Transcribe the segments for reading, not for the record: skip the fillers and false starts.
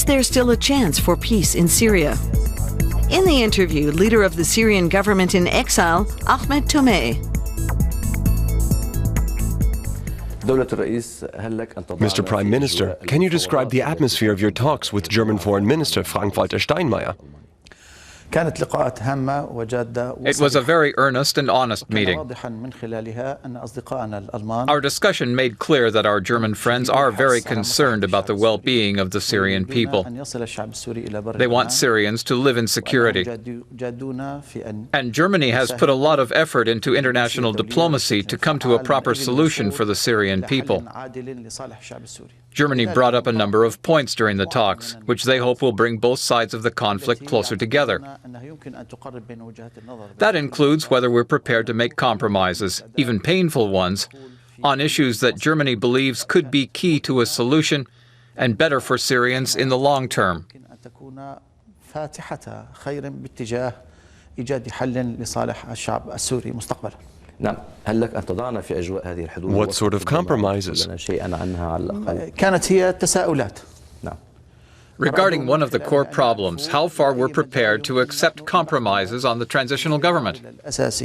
there's still a chance for peace in Syria. In the interview, leader of the Syrian government in exile, Ahmed Tomeh. Mr. Prime Minister, can you describe the atmosphere of your talks with German Foreign Minister Frank-Walter Steinmeier? It was a very earnest and honest meeting. Our discussion made clear that our German friends are very concerned about the well-being of the Syrian people. They want Syrians to live in security. And Germany has put a lot of effort into international diplomacy to come to a proper solution for the Syrian people. Germany brought up a number of points during the talks, which they hope will bring both sides of the conflict closer together. That includes whether we're prepared to make compromises, even painful ones, on issues that Germany believes could be key to a solution and better for Syrians in the long term. What sort of compromises? Regarding one of the core problems, how far we're prepared to accept compromises on the transitional government. As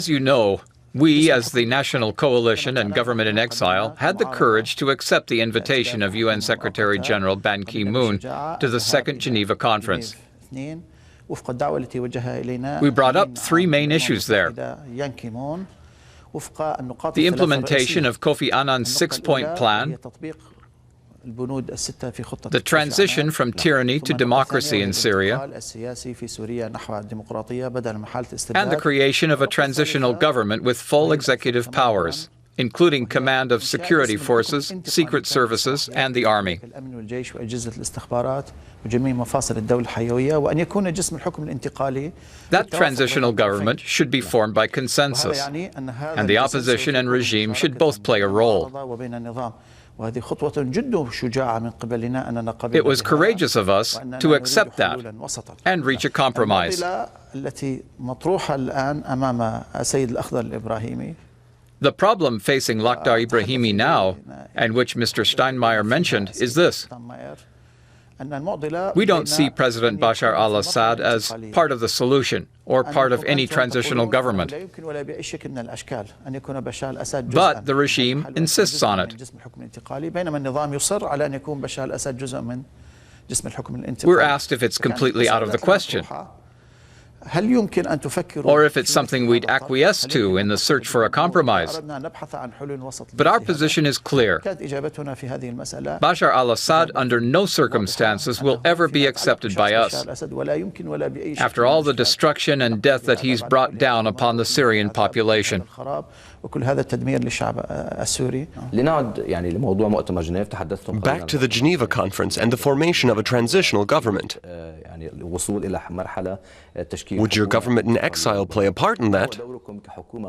you know, we, as the National Coalition and Government in Exile, had the courage to accept the invitation of UN Secretary General Ban Ki-moon to the Second Geneva Conference. We brought up three main issues there: the implementation of Kofi Annan's six-point plan, the transition from tyranny to democracy in Syria, and the creation of a transitional government with full executive powers, including command of security forces, secret services, and the army. That transitional government should be formed by consensus, and the opposition and regime should both play a role. It was courageous of us to accept that and reach a compromise. The problem facing Lakhdar Ibrahimi now, and which Mr. Steinmeier mentioned, is this. We don't see President Bashar al-Assad as part of the solution or part of any transitional government. But the regime insists on it. We're asked if it's completely out of the question, or if it's something we'd acquiesce to in the search for a compromise. But our position is clear. Bashar al-Assad under no circumstances will ever be accepted by us, after all the destruction and death that he's brought down upon the Syrian population. Back to the Geneva Conference and the formation of a transitional government. Would your government in exile play a part in that?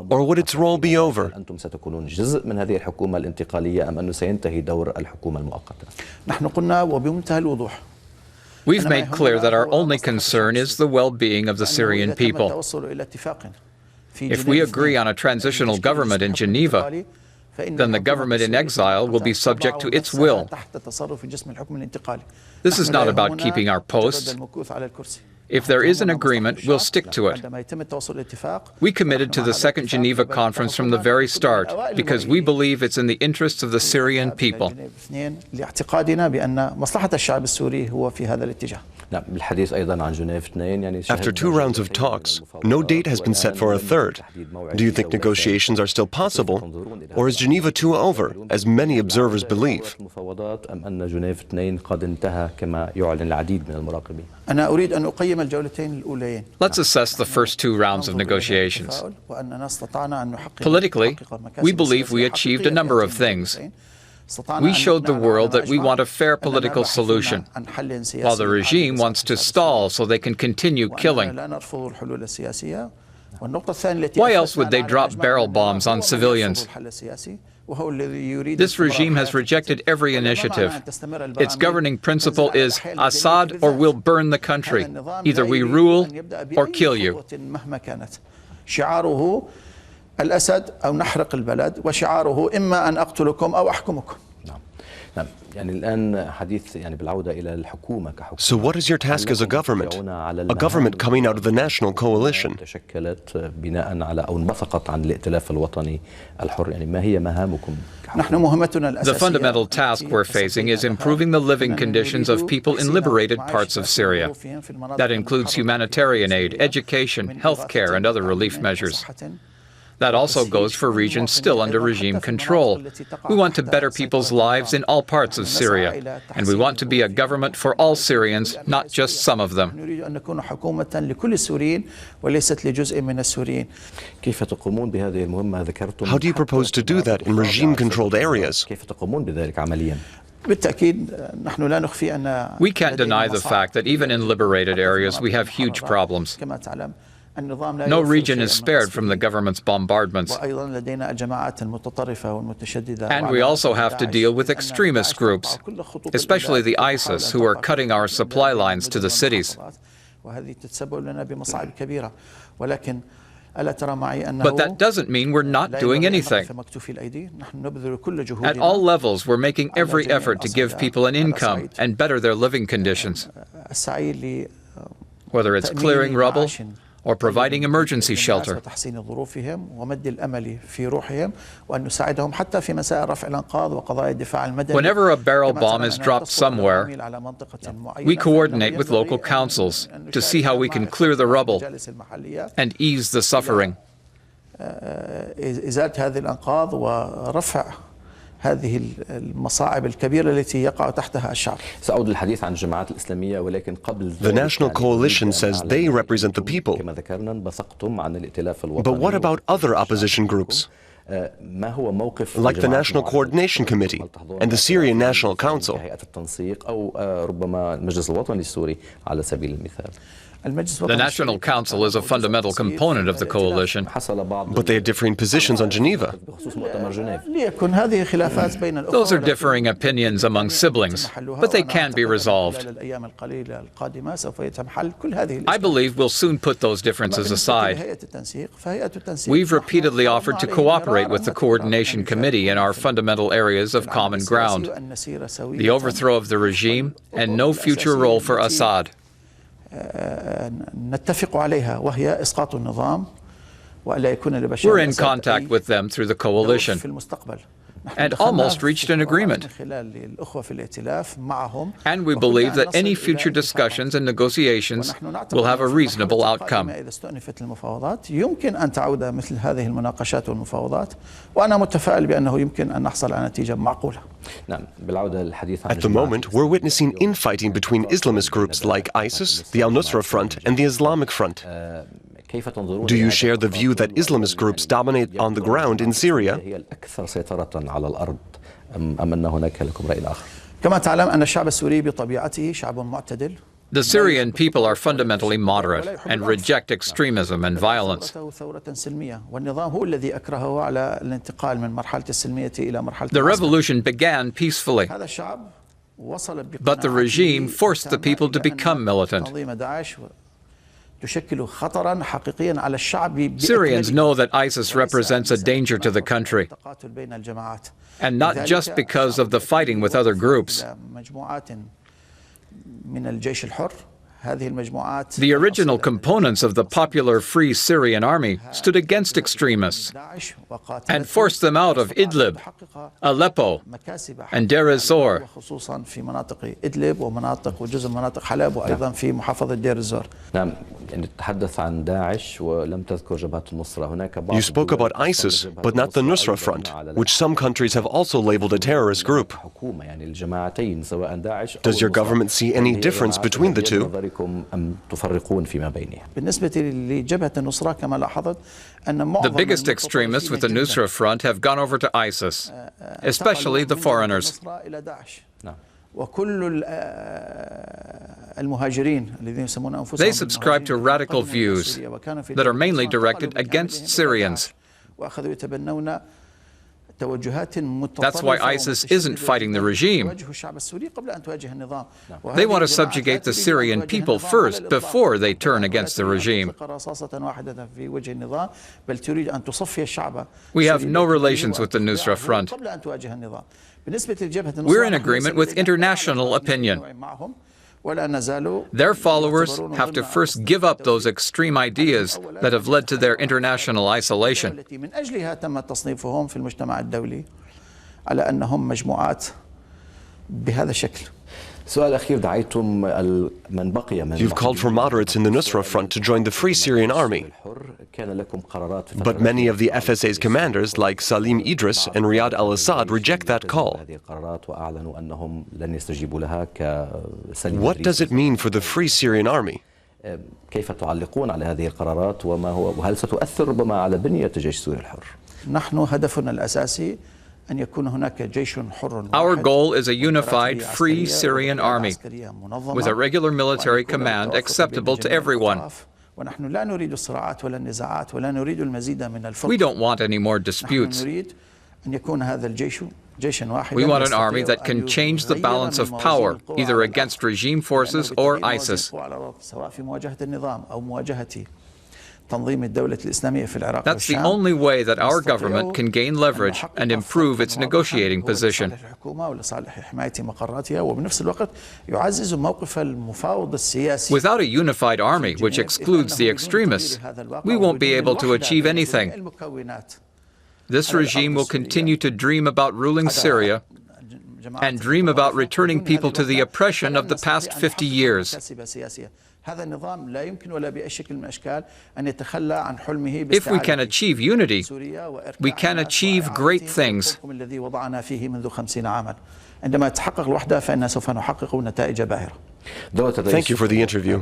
Or would its role be over? We've made clear that our only concern is the well-being of the Syrian people. If we agree on a transitional government in Geneva, then the government in exile will be subject to its will. This is not about keeping our posts. If there is an agreement, we'll stick to it. We committed to the Second Geneva Conference from the very start because we believe it's in the interests of the Syrian people. After two rounds of talks, no date has been set for a third. Do you think negotiations are still possible, or is Geneva 2 over, as many observers believe? Let's assess the first two rounds of negotiations. Politically, we believe we achieved a number of things. We showed the world that we want a fair political solution, while the regime wants to stall so they can continue killing. Why else would they drop barrel bombs on civilians? This regime has rejected every initiative. Its governing principle is Assad or we'll burn the country. Either we rule or kill you. al-assad أو نحرق البلد وشعاره إما أن أقتلكم أو أحكمكم. So what is your task as a government coming out of the national coalition? The fundamental task we're facing is improving the living conditions of people in liberated parts of Syria. That includes humanitarian aid, education, healthcare, and other relief measures. That also goes for regions still under regime control. We want to better people's lives in all parts of Syria, and we want to be a government for all Syrians, not just some of them. How do you propose to do that in regime-controlled areas? We can't deny the fact that even in liberated areas we have huge problems. No region is spared from the government's bombardments. And we also have to deal with extremist groups, especially the ISIS, who are cutting our supply lines to the cities. But that doesn't mean we're not doing anything. At all levels, we're making every effort to give people an income and better their living conditions, whether it's clearing rubble or providing emergency shelter. Whenever a barrel bomb is dropped somewhere, we coordinate with local councils to see how we can clear the rubble and ease the suffering. هذه المصاعب الكبيرة التي يقع تحتها الشعب. سأعود للحديث عن الجماعات الإسلامية ولكن قبل The national coalition says they represent the people. كما ذكرنا انبثقتم عن الائتلاف الوطني. But what about other opposition groups? ما هو موقف like the National Coordination Committee and the Syrian National Council? هيئة التنسيق أو ربما المجلس الوطني السوري على سبيل المثال. The National Council is a fundamental component of the coalition. But they have differing positions on Geneva. Those are differing opinions among siblings, but they can be resolved. I believe we'll soon put those differences aside. We've repeatedly offered to cooperate with the Coordination Committee in our fundamental areas of common ground: the overthrow of the regime and no future role for Assad. We're in contact with them through the coalition and almost reached an agreement. And we believe that any future discussions and negotiations will have a reasonable outcome. At the moment, we're witnessing infighting between Islamist groups like ISIS, the al-Nusra Front, and the Islamic Front. Do you share the view that Islamist groups dominate on the ground in Syria? The Syrian people are fundamentally moderate and reject extremism and violence. The revolution began peacefully, but the regime forced the people to become militant. Syrians know that ISIS represents a danger to the country, and not just because of the fighting with other groups. The original components of the popular Free Syrian Army stood against extremists and forced them out of Idlib, Aleppo, and Deir ez-Zor. You spoke about ISIS, but not the Nusra Front, which some countries have also labeled a terrorist group. Does your government see any difference between the two? The biggest extremists with the Nusra Front have gone over to ISIS, especially the foreigners. They subscribe to radical views that are mainly directed against Syrians. That's why ISIS isn't fighting the regime. They want to subjugate the Syrian people first, before they turn against the regime. We have no relations with the Nusra Front. We're in agreement with international opinion. Their followers have to first give up those extreme ideas that have led to their international isolation. You've called for moderates in the Nusra Front to join the Free Syrian Army. But many of the FSA's commanders, like Salim Idris and Riyad al-Assad, reject that call. What does it mean for the Free Syrian Army? كيف تعلقون على هذه القرارات وهل ستؤثر ربما على بنية الجيش السوري الحر؟ نحن هدفنا الأساسي أن يكون هناك جيش حر. Our goal is a unified, free Syrian army with a regular military command acceptable to everyone. ونحن لا نريد الصراعات ولا النزاعات ولا نريد المزيد من الفرق. We don't want any more disputes. نريد أن يكون هذا الجيش جيشا واحدا. We want an army that can change the balance of power, either against regime forces or ISIS. سواء في مواجهة النظام أو مواجهة تنظيم الدولة الإسلامية في العراق. That's the only way that our government can gain leverage and improve its negotiating position. Without a unified army which excludes the extremists, we won't be able to achieve anything. This regime will continue to dream about ruling Syria and dream about returning people to the oppression of the past 50 years. If we can achieve unity, we can achieve great things. Thank you for the interview.